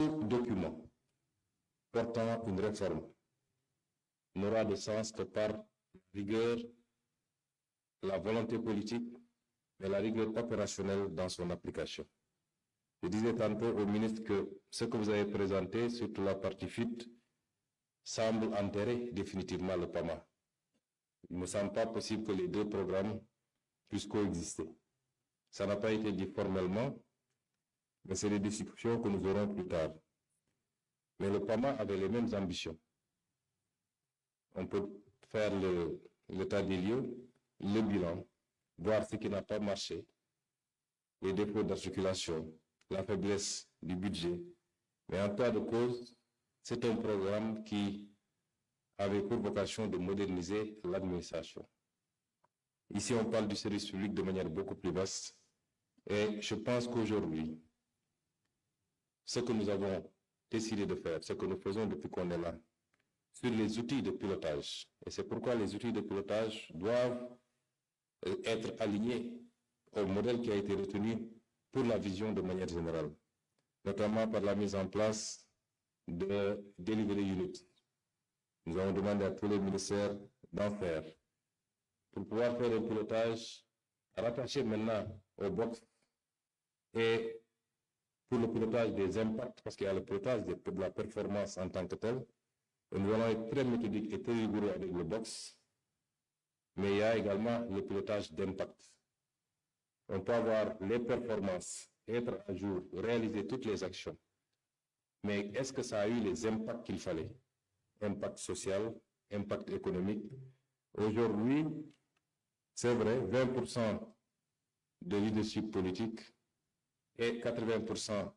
Tout document portant une réforme n'aura de sens que par la rigueur, la volonté politique, mais la rigueur opérationnelle dans son application. Je disais tantôt au ministre que ce que vous avez présenté, surtout la partie FUT, semble enterrer définitivement le PAMA. Il ne me semble pas possible que les deux programmes puissent coexister. Ça n'a pas été dit formellement, mais c'est des discussions que nous aurons plus tard. Mais le PAMA avait les mêmes ambitions. On peut faire l'état des lieux, le bilan, voir ce qui n'a pas marché, les défauts d'articulation, la faiblesse du budget. Mais en cas de cause, c'est un programme qui avait pour vocation de moderniser l'administration. Ici, on parle du service public de manière beaucoup plus vaste. Et je pense qu'aujourd'hui, ce que nous avons décidé de faire, ce que nous faisons depuis qu'on est là, sur les outils de pilotage, et c'est pourquoi les outils de pilotage doivent être alignés au modèle qui a été retenu pour la vision de manière générale, notamment par la mise en place de Delivery Unit. Nous avons demandé à tous les ministères d'en faire pour pouvoir faire un pilotage rattaché maintenant au box et pour le pilotage des impacts, parce qu'il y a le pilotage de la performance en tant que tel. Et nous allons être très méthodiques et très rigoureux avec le box, mais il y a également le pilotage d'impact. On peut avoir les performances, être à jour, réaliser toutes les actions. Mais est-ce que ça a eu les impacts qu'il fallait? Impact social, impact économique. Aujourd'hui, c'est vrai, 20% de leadership politique et 80%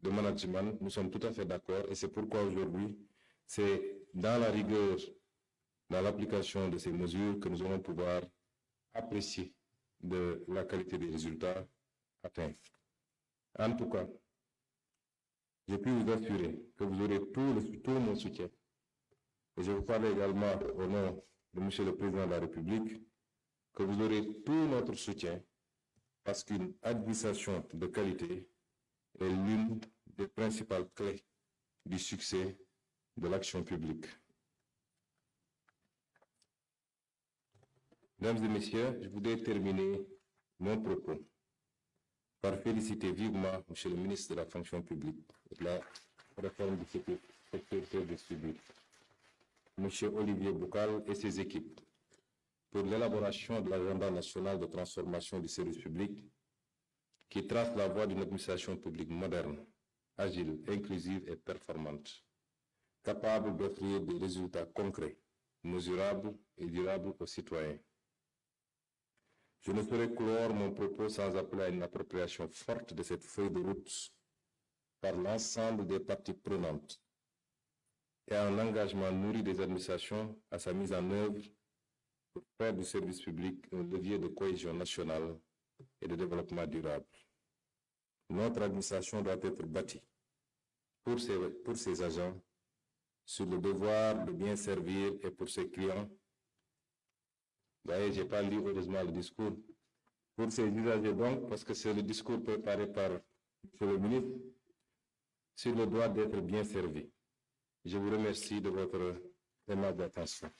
de management, nous sommes tout à fait d'accord et c'est pourquoi aujourd'hui, c'est dans la rigueur, dans l'application de ces mesures que nous allons pouvoir apprécier de la qualité des résultats atteints. En tout cas, je puis vous assurer que vous aurez tout mon soutien. Et je vous parle également au nom de M. le Président de la République, que vous aurez tout notre soutien parce qu'une administration de qualité est l'une des principales clés du succès de l'action publique. Mesdames et messieurs, je voudrais terminer mon propos par féliciter vivement M. le ministre de la fonction publique et de la réforme du secteur service public, M. Olivier Boucal et ses équipes, pour l'élaboration de l'agenda national de transformation du service public qui trace la voie d'une administration publique moderne, agile, inclusive et performante, capable d'offrir des résultats concrets, mesurables et durables aux citoyens. Je ne saurais clore mon propos sans appeler à une appropriation forte de cette feuille de route par l'ensemble des parties prenantes et à un engagement nourri des administrations à sa mise en œuvre pour faire du service public un levier de cohésion nationale et de développement durable. Notre administration doit être bâtie pour ses agents sur le devoir de bien servir et pour ses clients. Vous voyez, je n'ai pas lu heureusement le discours. Pour ses usagers donc, parce que c'est le discours préparé par M. le ministre, sur le droit d'être bien servi. Je vous remercie de votre aimable attention.